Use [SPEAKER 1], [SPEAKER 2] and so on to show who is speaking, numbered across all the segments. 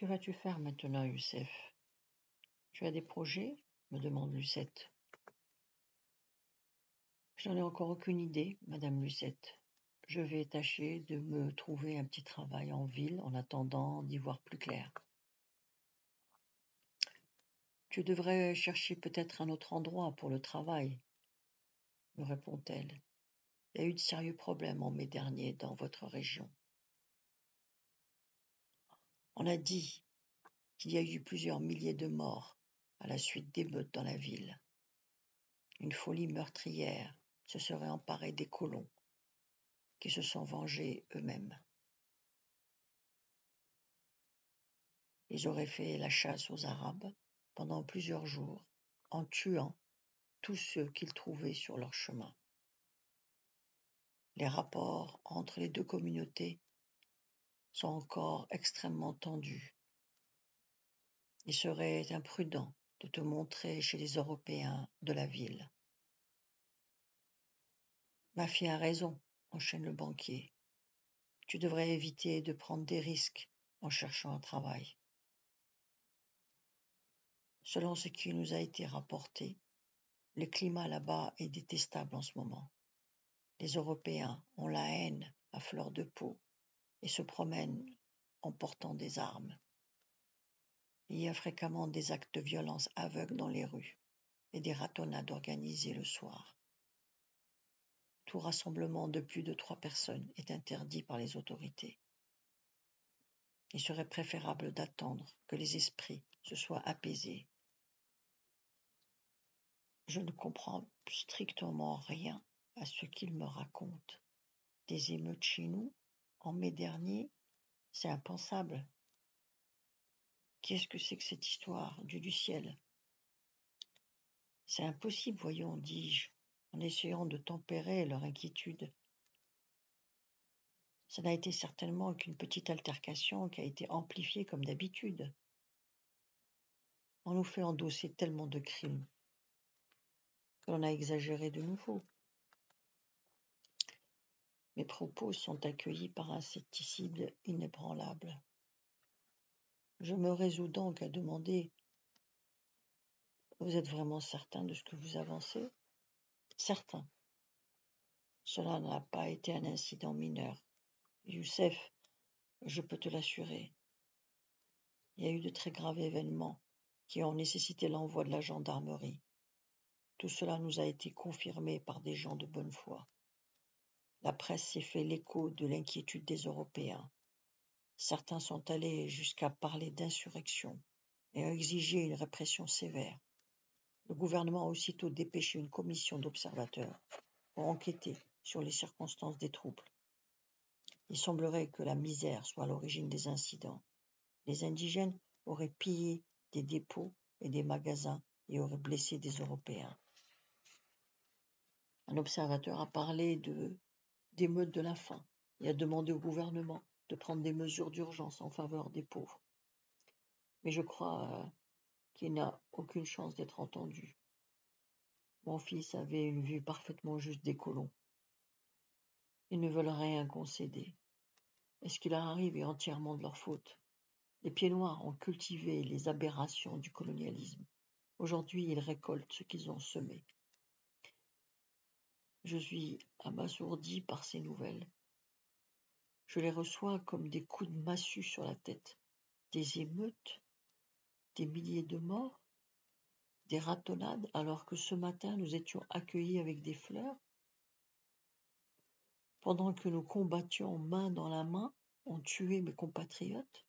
[SPEAKER 1] Que vas-tu faire maintenant, Youssef? Tu as des projets? Me demande Lucette. Je n'en ai encore aucune idée, madame Lucette. Je vais tâcher de me trouver un petit travail en ville en attendant d'y voir plus clair. Tu devrais chercher peut-être un autre endroit pour le travail, me répond-elle. Il y a eu de sérieux problèmes en mai dernier dans votre région. On a dit qu'il y a eu plusieurs milliers de morts à la suite d'émeutes dans la ville. Une folie meurtrière se serait emparée des colons, qui se sont vengés eux-mêmes. Ils auraient fait la chasse aux Arabes pendant plusieurs jours, en tuant tous ceux qu'ils trouvaient sur leur chemin. Les rapports entre les deux communautés sont encore extrêmement tendus. Il serait imprudent de te montrer chez les Européens de la ville. Ma fille a raison, enchaîne le banquier. Tu devrais éviter de prendre des risques en cherchant un travail. Selon ce qui nous a été rapporté, le climat là-bas est détestable en ce moment. Les Européens ont la haine à fleur de peau et se promènent en portant des armes. Il y a fréquemment des actes de violence aveugles dans les rues et des ratonnades organisées le soir. Tout rassemblement de plus de 3 personnes est interdit par les autorités. Il serait préférable d'attendre que les esprits se soient apaisés. Je ne comprends strictement rien à ce qu'il me raconte. Des émeutes chez nous, en mai dernier, c'est impensable. Qu'est-ce que c'est que cette histoire, Dieu du ciel? C'est impossible, voyons, dis-je, en essayant de tempérer leur inquiétude. Ça n'a été certainement qu'une petite altercation qui a été amplifiée comme d'habitude. On nous fait endosser tellement de crimes que l'on a exagéré de nouveau. Mes propos sont accueillis par un scepticisme inébranlable. Je me résous donc à demander: vous êtes vraiment certain de ce que vous avancez? Certain. Cela n'a pas été un incident mineur. Youssef, je peux te l'assurer. Il y a eu de très graves événements qui ont nécessité l'envoi de la gendarmerie. Tout cela nous a été confirmé par des gens de bonne foi. La presse s'est fait l'écho de l'inquiétude des Européens. Certains sont allés jusqu'à parler d'insurrection et ont exigé une répression sévère. Le gouvernement a aussitôt dépêché une commission d'observateurs pour enquêter sur les circonstances des troubles. Il semblerait que la misère soit à l'origine des incidents. Les indigènes auraient pillé des dépôts et des magasins et auraient blessé des Européens. Un observateur a parlé d'émeutes de la faim et a demandé au gouvernement de prendre des mesures d'urgence en faveur des pauvres. Mais je crois qu'il n'a aucune chance d'être entendu. Mon fils avait une vue parfaitement juste des colons. Ils ne veulent rien concéder. Et ce qui leur arrive est entièrement de leur faute. Les pieds noirs ont cultivé les aberrations du colonialisme. Aujourd'hui, ils récoltent ce qu'ils ont semé. Je suis abasourdi par ces nouvelles. Je les reçois comme des coups de massue sur la tête. Des émeutes, des milliers de morts, des ratonnades, alors que ce matin nous étions accueillis avec des fleurs. Pendant que nous combattions main dans la main, on tuait mes compatriotes.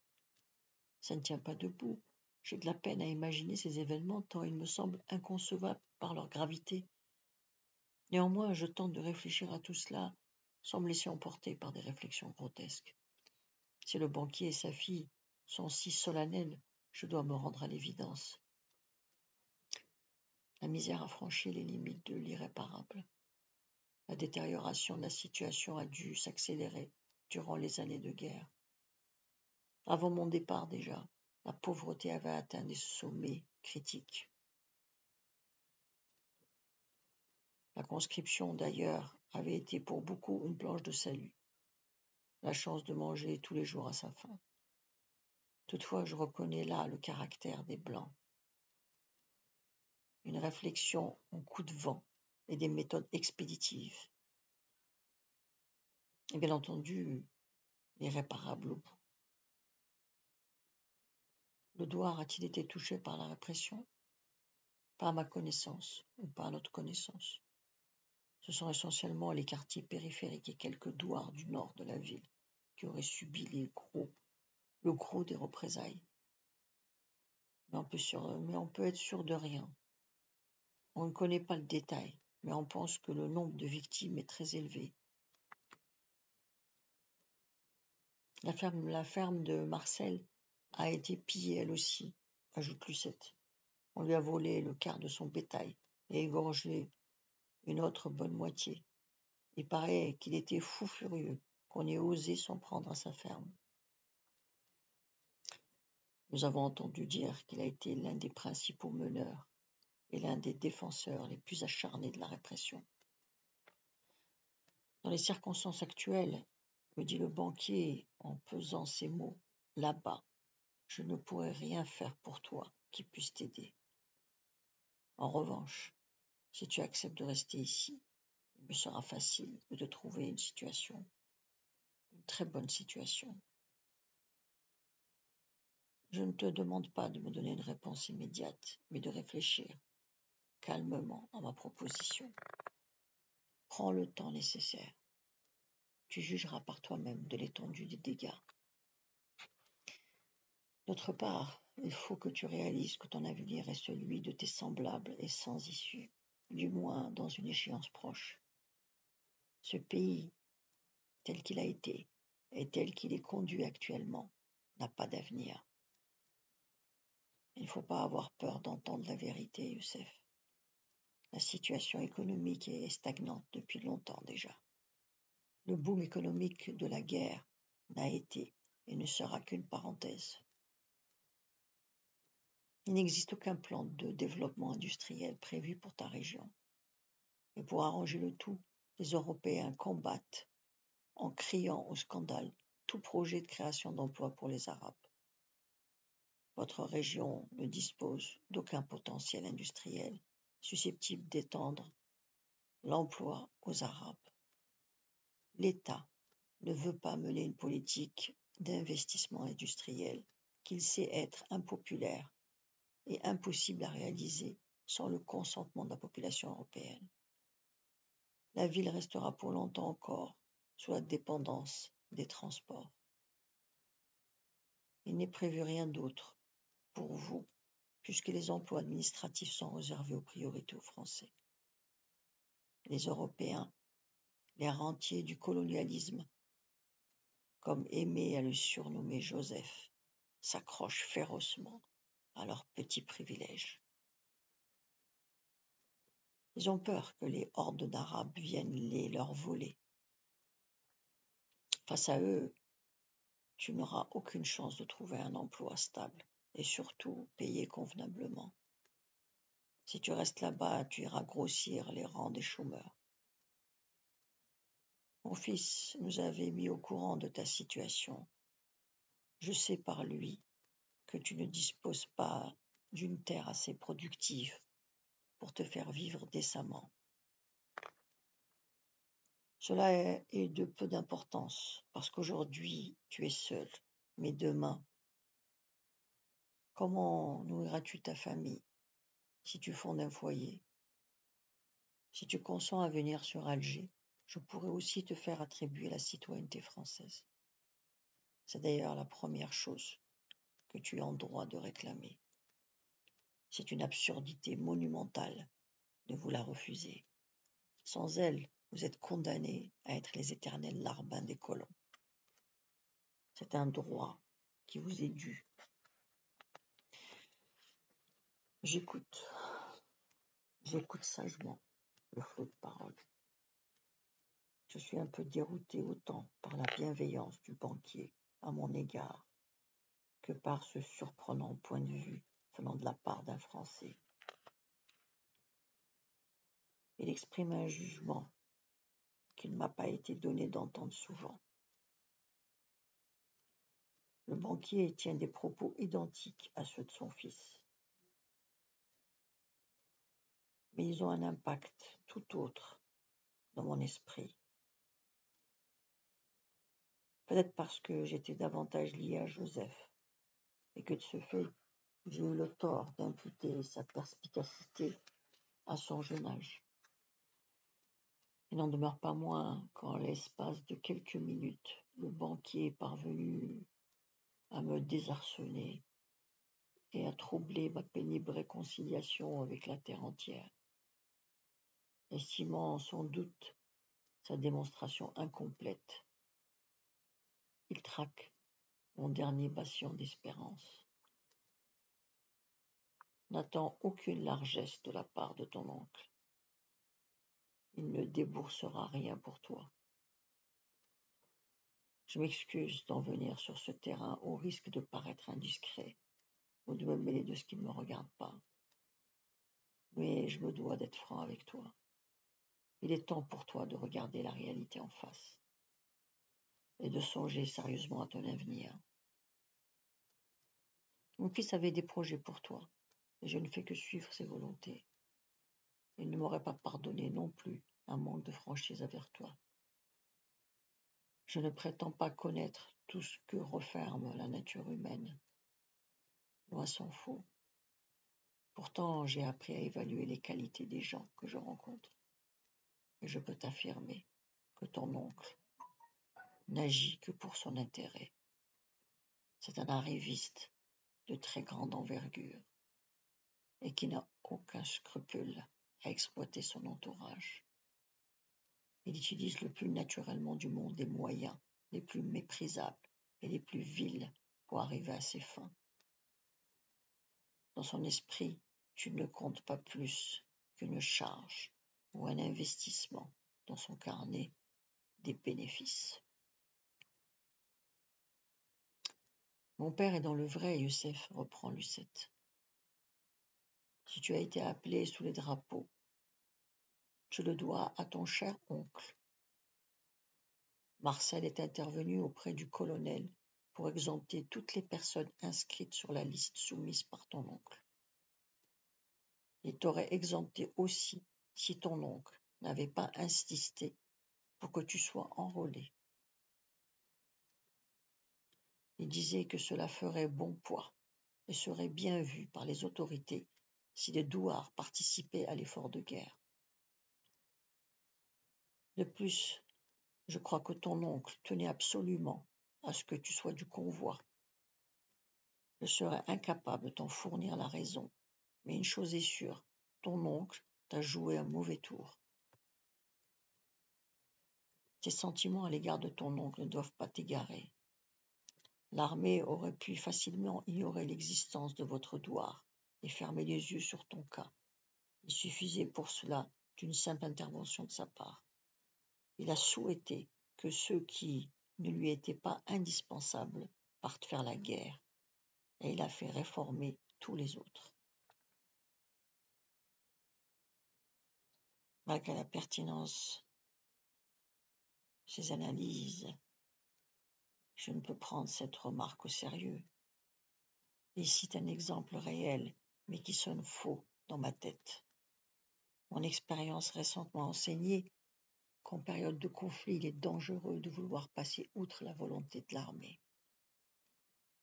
[SPEAKER 1] Ça ne tient pas debout. J'ai de la peine à imaginer ces événements tant ils me semblent inconcevables par leur gravité. Néanmoins, je tente de réfléchir à tout cela sans me laisser emporter par des réflexions grotesques. Si le banquier et sa fille sont si solennels, je dois me rendre à l'évidence. La misère a franchi les limites de l'irréparable. La détérioration de la situation a dû s'accélérer durant les années de guerre. Avant mon départ déjà, la pauvreté avait atteint des sommets critiques. La conscription, d'ailleurs, avait été pour beaucoup une planche de salut. La chance de manger tous les jours à sa faim. Toutefois, je reconnais là le caractère des Blancs. Une réflexion en coup de vent et des méthodes expéditives. Et bien entendu, irréparable au bout. Le Douar a-t-il été touché par la répression? Pas à ma connaissance, ou pas à notre connaissance. Ce sont essentiellement les quartiers périphériques et quelques douars du nord de la ville qui auraient subi le gros des représailles. Mais on peut être sûr de rien. On ne connaît pas le détail, mais on pense que le nombre de victimes est très élevé. La ferme de Marcel a été pillée elle aussi, ajoute Lucette. On lui a volé le quart de son bétail et égorgé une autre bonne moitié. Il paraît qu'il était fou furieux qu'on ait osé s'en prendre à sa ferme. Nous avons entendu dire qu'il a été l'un des principaux meneurs et l'un des défenseurs les plus acharnés de la répression. Dans les circonstances actuelles, me dit le banquier en pesant ses mots, là-bas, je ne pourrais rien faire pour toi qui puisse t'aider. En revanche, si tu acceptes de rester ici, il me sera facile de te trouver une situation, une très bonne situation. Je ne te demande pas de me donner une réponse immédiate, mais de réfléchir calmement à ma proposition. Prends le temps nécessaire. Tu jugeras par toi-même de l'étendue des dégâts. D'autre part, il faut que tu réalises que ton avenir est celui de tes semblables et sans issue, du moins dans une échéance proche. Ce pays, tel qu'il a été et tel qu'il est conduit actuellement, n'a pas d'avenir. Il ne faut pas avoir peur d'entendre la vérité, Youssef. La situation économique est stagnante depuis longtemps déjà. Le boom économique de la guerre n'a été et ne sera qu'une parenthèse. Il n'existe aucun plan de développement industriel prévu pour ta région. Et pour arranger le tout, les Européens combattent en criant au scandale tout projet de création d'emplois pour les Arabes. Votre région ne dispose d'aucun potentiel industriel susceptible d'étendre l'emploi aux Arabes. L'État ne veut pas mener une politique d'investissement industriel qu'il sait être impopulaire et impossible à réaliser sans le consentement de la population européenne. La ville restera pour longtemps encore sous la dépendance des transports. Il n'est prévu rien d'autre pour vous, puisque les emplois administratifs sont réservés aux priorités aux Français. Les Européens, les rentiers du colonialisme, comme aimé à le surnommer Joseph, s'accrochent férocement à leurs petits privilèges. Ils ont peur que les hordes d'Arabes viennent les leur voler. Face à eux, tu n'auras aucune chance de trouver un emploi stable et surtout payé convenablement. Si tu restes là-bas, tu iras grossir les rangs des chômeurs. Mon fils nous avait mis au courant de ta situation. Je sais par lui que tu ne disposes pas d'une terre assez productive pour te faire vivre décemment. Cela est de peu d'importance, parce qu'aujourd'hui tu es seul, mais demain, comment nourriras-tu ta famille si tu fondes un foyer? Si tu consens à venir sur Alger, je pourrais aussi te faire attribuer la citoyenneté française. C'est d'ailleurs la première chose que tu es en droit de réclamer. C'est une absurdité monumentale de vous la refuser. Sans elle, vous êtes condamnés à être les éternels larbins des colons. C'est un droit qui vous est dû. J'écoute sagement le flot de paroles. Je suis un peu dérouté autant par la bienveillance du banquier à mon égard que par ce surprenant point de vue venant de la part d'un Français. Il exprime un jugement qu'il ne m'a pas été donné d'entendre souvent. Le banquier tient des propos identiques à ceux de son fils. Mais ils ont un impact tout autre dans mon esprit. Peut-être parce que j'étais davantage lié à Joseph, et que de ce fait, j'ai eu le tort d'imputer sa perspicacité à son jeune âge. Il n'en demeure pas moins qu'en l'espace de quelques minutes, le banquier est parvenu à me désarçonner et à troubler ma pénible réconciliation avec la terre entière, estimant sans doute sa démonstration incomplète. Il traque mon dernier bastion d'espérance. N'attends aucune largesse de la part de ton oncle. Il ne déboursera rien pour toi. Je m'excuse d'en venir sur ce terrain au risque de paraître indiscret ou de me mêler de ce qui ne me regarde pas. Mais je me dois d'être franc avec toi. Il est temps pour toi de regarder la réalité en face et de songer sérieusement à ton avenir. Mon fils avait des projets pour toi, et je ne fais que suivre ses volontés. Il ne m'aurait pas pardonné non plus un manque de franchise envers toi. Je ne prétends pas connaître tout ce que referme la nature humaine. Loin s'en faut. Pourtant, j'ai appris à évaluer les qualités des gens que je rencontre. Et je peux t'affirmer que ton oncle n'agit que pour son intérêt. C'est un arriviste de très grande envergure et qui n'a aucun scrupule à exploiter son entourage. Il utilise le plus naturellement du monde les moyens les plus méprisables et les plus vils pour arriver à ses fins. Dans son esprit, tu ne comptes pas plus qu'une charge ou un investissement dans son carnet des bénéfices. Mon père est dans le vrai, Youssef, reprend Lucette. Si tu as été appelé sous les drapeaux, tu le dois à ton cher oncle. Marcel est intervenu auprès du colonel pour exempter toutes les personnes inscrites sur la liste soumise par ton oncle. Il t'aurait exempté aussi si ton oncle n'avait pas insisté pour que tu sois enrôlé. Il disait que cela ferait bon poids et serait bien vu par les autorités si les douars participaient à l'effort de guerre. De plus, je crois que ton oncle tenait absolument à ce que tu sois du convoi. Je serais incapable de t'en fournir la raison, mais une chose est sûre, ton oncle t'a joué un mauvais tour. Tes sentiments à l'égard de ton oncle ne doivent pas t'égarer. L'armée aurait pu facilement ignorer l'existence de votre douar et fermer les yeux sur ton cas. Il suffisait pour cela d'une simple intervention de sa part. Il a souhaité que ceux qui ne lui étaient pas indispensables partent faire la guerre, et il a fait réformer tous les autres. Malgré la pertinence de ces analyses, je ne peux prendre cette remarque au sérieux. Il cite un exemple réel, mais qui sonne faux dans ma tête. Mon expérience récente m'a enseigné qu'en période de conflit, il est dangereux de vouloir passer outre la volonté de l'armée.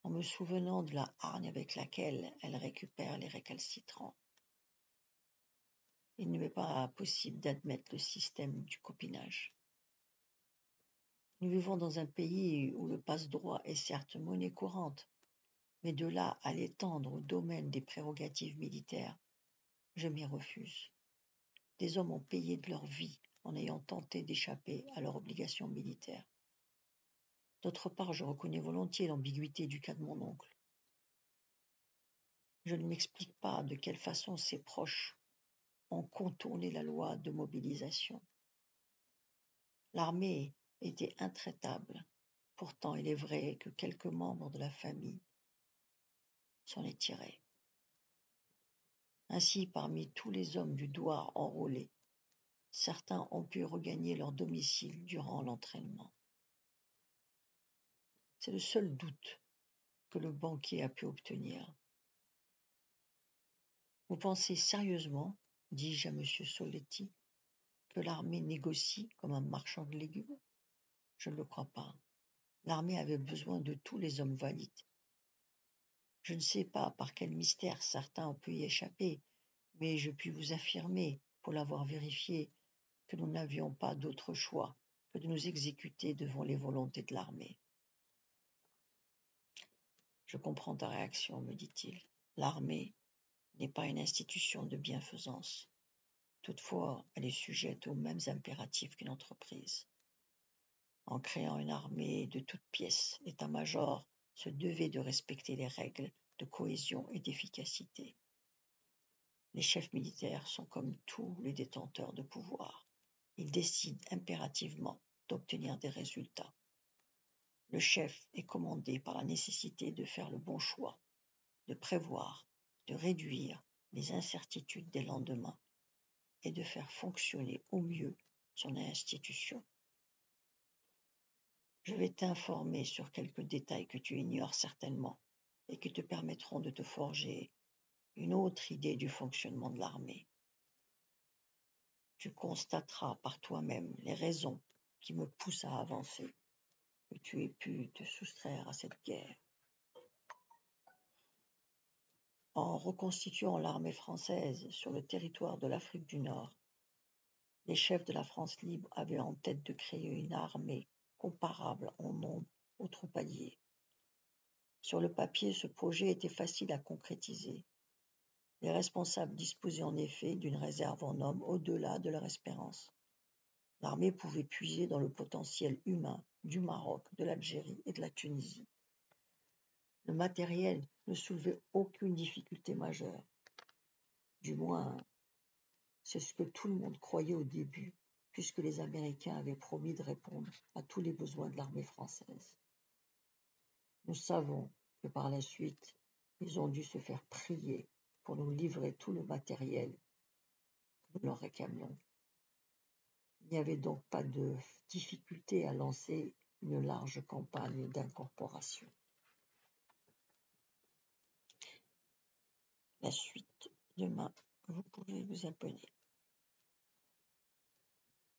[SPEAKER 1] En me souvenant de la hargne avec laquelle elle récupère les récalcitrants, il ne m'est pas possible d'admettre le système du copinage. Nous vivons dans un pays où le passe-droit est certes monnaie courante, mais de là à l'étendre au domaine des prérogatives militaires, je m'y refuse. Des hommes ont payé de leur vie en ayant tenté d'échapper à leurs obligations militaires. D'autre part, je reconnais volontiers l'ambiguïté du cas de mon oncle. Je ne m'explique pas de quelle façon ses proches ont contourné la loi de mobilisation. L'armée était intraitable. Pourtant, il est vrai que quelques membres de la famille s'en est tirés. Ainsi, parmi tous les hommes du douar enrôlés, certains ont pu regagner leur domicile durant l'entraînement. C'est le seul doute que le banquier a pu obtenir. Vous pensez sérieusement, dis-je à M. Soletti, que l'armée négocie comme un marchand de légumes? Je ne le crois pas. L'armée avait besoin de tous les hommes valides. Je ne sais pas par quel mystère certains ont pu y échapper, mais je puis vous affirmer, pour l'avoir vérifié, que nous n'avions pas d'autre choix que de nous exécuter devant les volontés de l'armée. Je comprends ta réaction, me dit-il. L'armée n'est pas une institution de bienfaisance. Toutefois, elle est sujette aux mêmes impératifs qu'une entreprise. En créant une armée de toutes pièces, l'état-major se devait de respecter les règles de cohésion et d'efficacité. Les chefs militaires sont comme tous les détenteurs de pouvoir. Ils décident impérativement d'obtenir des résultats. Le chef est commandé par la nécessité de faire le bon choix, de prévoir, de réduire les incertitudes des lendemains et de faire fonctionner au mieux son institution. Je vais t'informer sur quelques détails que tu ignores certainement et qui te permettront de te forger une autre idée du fonctionnement de l'armée. Tu constateras par toi-même les raisons qui me poussent à avancer, que tu aies pu te soustraire à cette guerre. En reconstituant l'armée française sur le territoire de l'Afrique du Nord, les chefs de la France libre avaient en tête de créer une armée comparable en nombre aux troupes alliées. Sur le papier, ce projet était facile à concrétiser. Les responsables disposaient en effet d'une réserve en hommes au-delà de leur espérance. L'armée pouvait puiser dans le potentiel humain du Maroc, de l'Algérie et de la Tunisie. Le matériel ne soulevait aucune difficulté majeure. Du moins, c'est ce que tout le monde croyait au début, puisque les Américains avaient promis de répondre à tous les besoins de l'armée française. Nous savons que par la suite, ils ont dû se faire prier pour nous livrer tout le matériel que nous leur réclamions. Il n'y avait donc pas de difficulté à lancer une large campagne d'incorporation. La suite, demain, vous pouvez vous abonner.